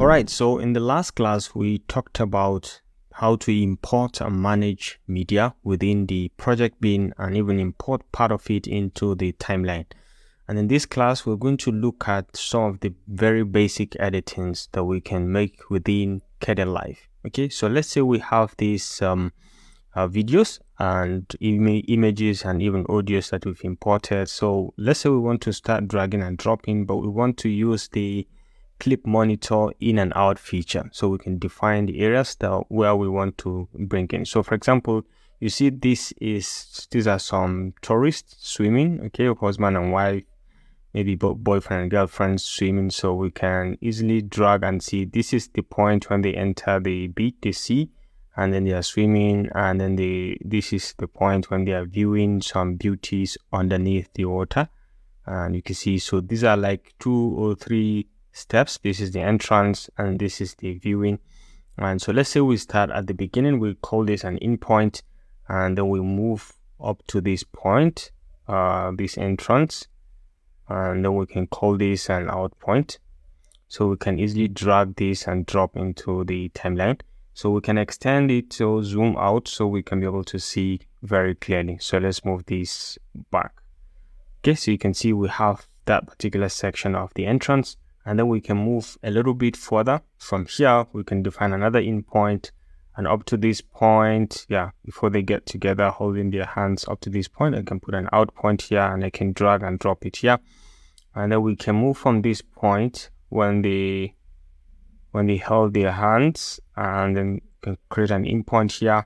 Alright, so in the last class, we talked about how to import and manage media within the project bin and even import part of it into the timeline. And in this class, we're going to look at some of the very basic editings that we can make within Kdenlive. Okay, so let's say we have these videos and images and even audios that we've imported. So let's say we want to start dragging and dropping, but we want to use the clip monitor in and out feature, so we can define the areas where we want to bring in. So for example, you see these are some tourists swimming, okay, husband and wife, maybe boyfriend and girlfriend swimming. So we can easily drag and see this is the point when they enter the beach, the sea, and then they are swimming, and then this is the point when they are viewing some beauties underneath the water. And you can see, so these are like 2 or 3 steps. This is the entrance and this is the viewing. And so let's say we start at the beginning, we call this an in point, and then we move up to this point, this entrance, and then we can call this an out point. So we can easily drag this and drop into the timeline. So we can extend it to zoom out so we can be able to see very clearly. So let's move this back. Okay, so you can see we have that particular section of the entrance. And then we can move a little bit further. From here, we can define another in point, and up to this point, before they get together, holding their hands up to this point, I can put an out point here, and I can drag and drop it here. And then we can move from this point when they hold their hands, and then can create an in point here,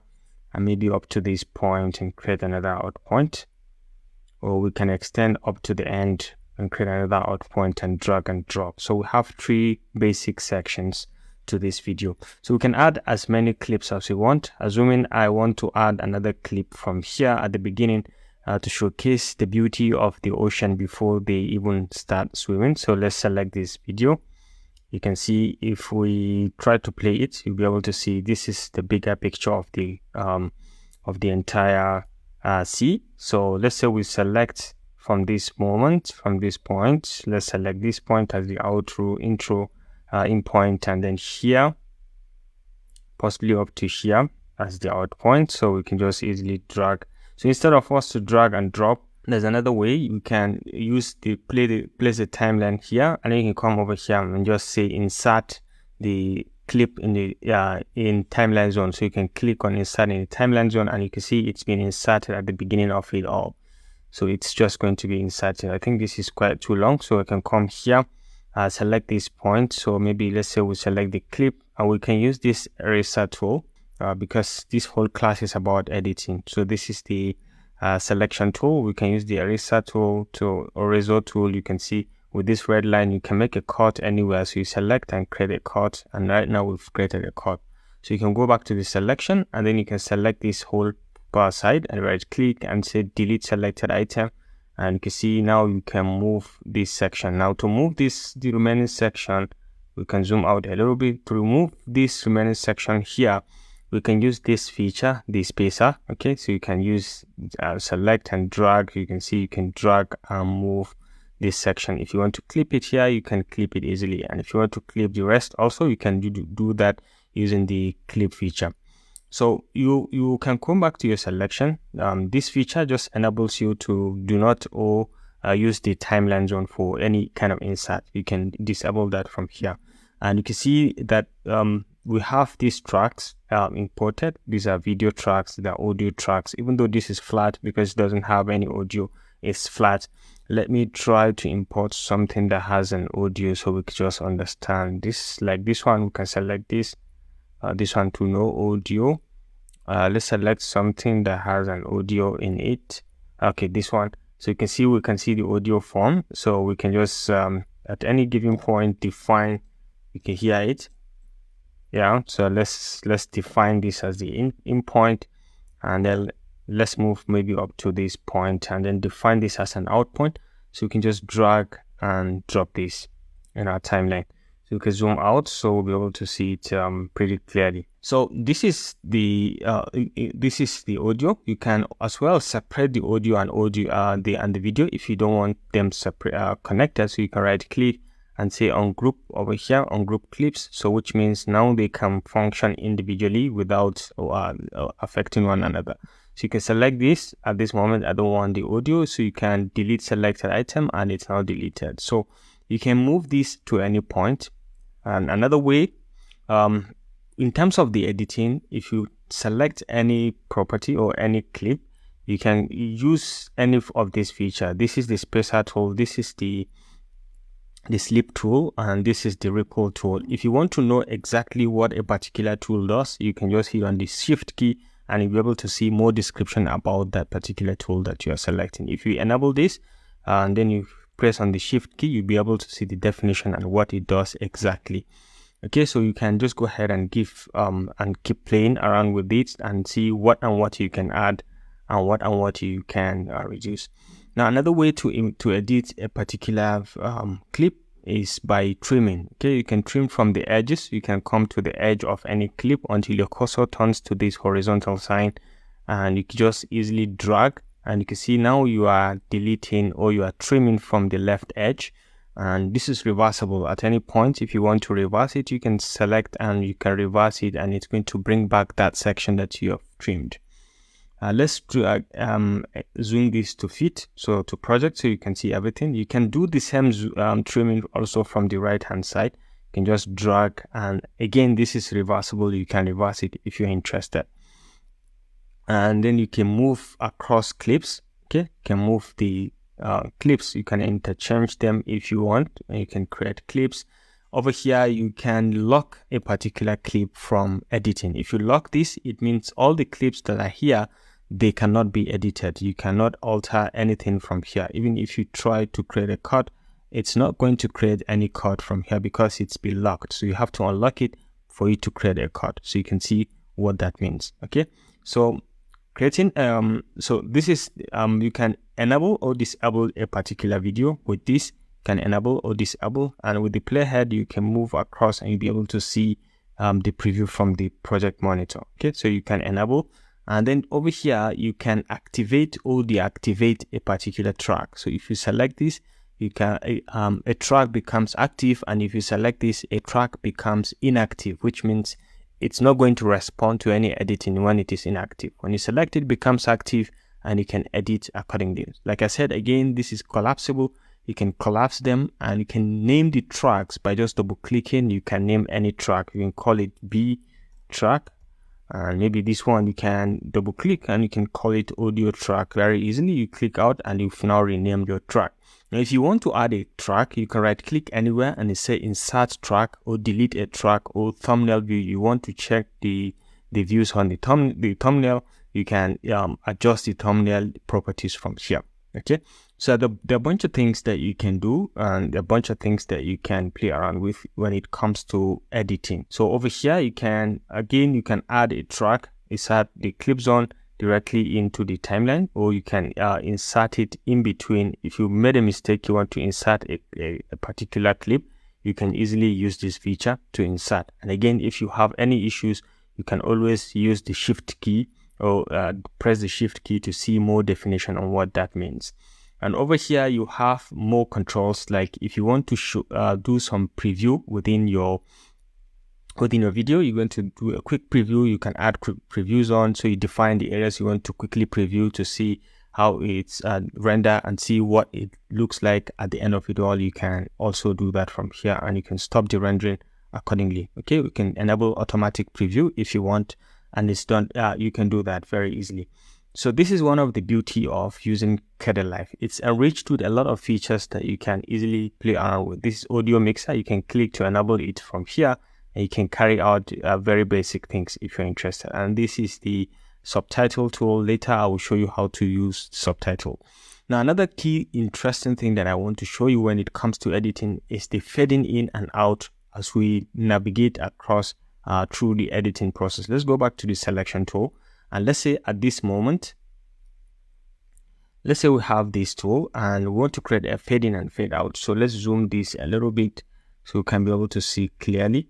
and maybe up to this point and create another out point. Or we can extend up to the end and create another out point and drag and drop. So we have 3 basic sections to this video. So we can add as many clips as we want. Assuming I want to add another clip from here at the beginning to showcase the beauty of the ocean before they even start swimming. So let's select this video. You can see if we try to play it, you'll be able to see this is the bigger picture of the entire sea. So let's say we select from this moment, from this point, let's select this point as the outro, intro, in point, and then here, possibly up to here as the out point. So we can just easily drag. So instead of us to drag and drop, there's another way. You can use place the timeline here, and then you can come over here and just say insert the clip in the in timeline zone. So you can click on insert in the timeline zone, and you can see it's been inserted at the beginning of it all. So it's just going to be inserted. I think this is quite too long, so I can come here, select this point. So maybe let's say we select the clip, and we can use this eraser tool because this whole class is about editing. So this is the selection tool. We can use the eraser tool or razor tool. You can see with this red line, you can make a cut anywhere. So you select and create a cut, and right now we've created a cut. So you can go back to the selection, and then you can select this whole side and right click and say delete selected item, and you can see now you can move this section. Now to move the remaining section, we can zoom out a little bit. To remove this remaining section here, we can use this feature, the spacer. Okay, so you can use select and drag. You can see you can drag and move this section. If you want to clip it here, you can clip it easily, and if you want to clip the rest also, you can do that using the clip feature. So you can come back to your selection. This feature just enables you to do not use the timeline zone for any kind of insert. You can disable that from here, and you can see that we have these tracks imported. These are video tracks, the audio tracks. Even though this is flat because it doesn't have any audio, it's flat. Let me try to import something that has an audio so we can just understand this. Like this one, we can select this. This one to no audio. Let's select something that has an audio in it. Okay, this one. So you can see we can see the audio form. So we can just at any given point define. You can hear it. Yeah. So let's define this as the in point, and then let's move maybe up to this point, and then define this as an out point. So we can just drag and drop this in our timeline. So you can zoom out, so we'll be able to see it pretty clearly. So this is the audio. You can as well separate the audio and the video if you don't want them separate connected. So you can right click and say ungroup over here, ungroup clips, so which means now they can function individually without affecting one another. So you can select this. At this moment I don't want the audio, so you can delete selected item and it's now deleted. So you can move this to any point. And another way, in terms of the editing, if you select any property or any clip, you can use any of this feature. This is the spacer tool, this is the slip tool, and this is the ripple tool. If you want to know exactly what a particular tool does, you can just hit on the shift key and you'll be able to see more description about that particular tool that you are selecting. If you enable this and then you press on the shift key, you'll be able to see the definition and what it does exactly. Okay, so you can just go ahead and give and keep playing around with it and see what you can add and what you can reduce. Now another way to edit a particular clip is by trimming. Okay, you can trim from the edges. You can come to the edge of any clip until your cursor turns to this horizontal sign, and you can just easily drag, and you can see now you are deleting or you are trimming from the left edge. And this is reversible at any point. If you want to reverse it, you can select and you can reverse it, and it's going to bring back that section that you have trimmed. Let's zoom this to fit, so to project, so you can see everything. You can do the same trimming also from the right hand side. You can just drag, and again this is reversible. You can reverse it if you're interested. And then you can move across clips. Okay, you can move the clips. You can interchange them if you want. You can create clips. Over here you can lock a particular clip from editing. If you lock this, it means all the clips that are here, they cannot be edited. You cannot alter anything from here. Even if you try to create a cut, it's not going to create any cut from here because it's been locked. So you have to unlock it for you to create a cut. So you can see what that means. Okay, so creating so this is you can enable or disable a particular video. With this, you can enable or disable, and with the playhead you can move across and you'll be able to see the preview from the project monitor. Okay, so you can enable, and then over here you can activate or deactivate a particular track. So if you select this, you can a track becomes active, and if you select this, a track becomes inactive, which means it's not going to respond to any editing when it is inactive. When you select it, becomes active, and you can edit accordingly. Like I said, again, this is collapsible. You can collapse them, and you can name the tracks by just double clicking. You can name any track. You can call it B track, and maybe this one you can double click and you can call it audio track very easily. You click out and you've now renamed your track. Now if you want to add a track, you can right click anywhere and it say insert track or delete a track or thumbnail view. You want to check the views on the thumbnail, you can adjust the thumbnail properties from here. Okay, so there are a bunch of things that you can do, and a bunch of things that you can play around with when it comes to editing. So over here you can add a track, insert the clip zone directly into the timeline, or you can insert it in between. If you made a mistake, you want to insert a particular clip, you can easily use this feature to insert. And again, if you have any issues, you can always use the shift key or press the shift key to see more definition on what that means. And over here you have more controls, like if you want to do some preview within your video, you're going to do a quick preview. You can add quick previews on, so you define the areas you want to quickly preview to see how it's render and see what it looks like at the end of it all. You can also do that from here, and you can stop the rendering accordingly. Okay, we can enable automatic preview if you want, and it's done. You can do that very easily. So this is one of the beauty of using Kdenlive. It's enriched with a lot of features that you can easily play around with. This is audio mixer. You can click to enable it from here, and you can carry out very basic things if you're interested. And this is the subtitle tool. Later I will show you how to use subtitle. Now another key interesting thing that I want to show you when it comes to editing is the fading in and out as we navigate across through the editing process. Let's go back to the selection tool, and let's say at this moment, let's say we have this tool and we want to create a fade in and fade out. So let's zoom this a little bit so we can be able to see clearly.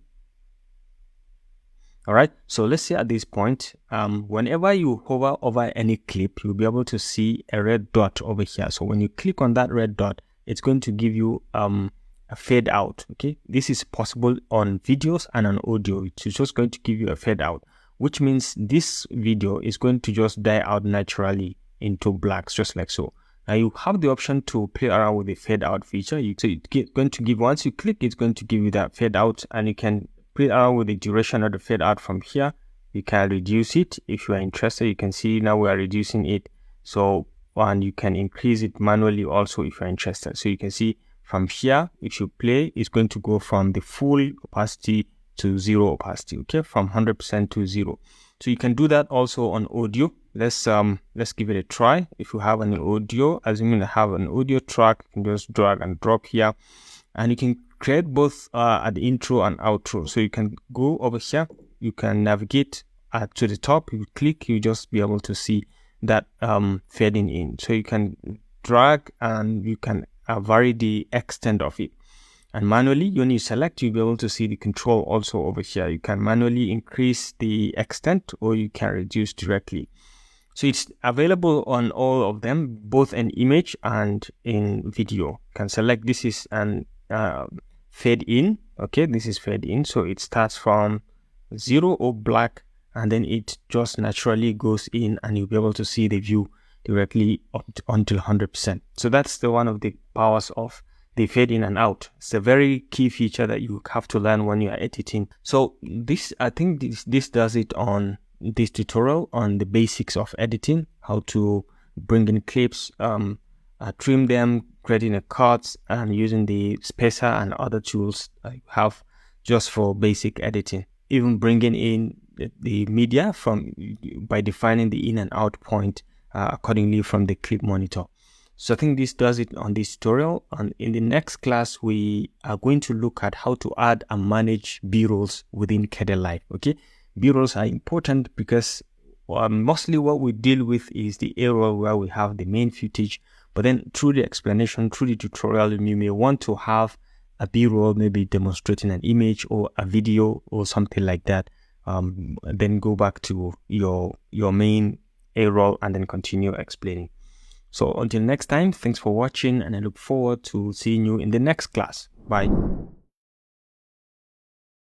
All right, so let's say at this point, whenever you hover over any clip, you'll be able to see a red dot over here. So when you click on that red dot, it's going to give you a fade out. Okay, this is possible on videos and on audio. It's just going to give you a fade out, which means this video is going to just die out naturally into blacks, just like so. Now you have the option to play around with the fade out feature. So it's going to give, once you click, it's going to give you that fade out, and you can play around with the duration of the fade out from here. You can reduce it if you are interested. You can see now we are reducing it. So, and you can increase it manually also if you're interested. So you can see from here, if you play, it's going to go from the full opacity to 0 opacity, okay, from 100% to 0. So you can do that also on audio. Let's give it a try. If you have an audio, assuming I have an audio track, you can just drag and drop here, and you can create both at the intro and outro. So you can go over here, you can navigate to the top, you click, you just be able to see that fading in. So you can drag and you can vary the extent of it. And manually, when you select, you'll be able to see the control also over here. You can manually increase the extent or you can reduce directly. So it's available on all of them, both in image and in video. You can select, this is an fade in. Okay, this is fade in. So it starts from 0 or black, and then it just naturally goes in, and you'll be able to see the view directly up until 100%. So that's one of the powers of the fade in and out. It's a very key feature that you have to learn when you are editing. So this, I think this does it on this tutorial on the basics of editing, how to bring in clips, trim them, creating a cut, and using the spacer and other tools I have just for basic editing. Even bringing in the media by defining the in and out point accordingly from the clip monitor. So I think this does it on this tutorial, and in the next class we are going to look at how to add and manage b-rolls within Kdenlive. Okay, b-rolls are important because mostly what we deal with is the A-roll where we have the main footage, but then through the explanation, through the tutorial, you may want to have a b-roll, maybe demonstrating an image or a video or something like that. Then go back to your main A-roll and then continue explaining. So until next time, thanks for watching, and I look forward to seeing you in the next class. Bye.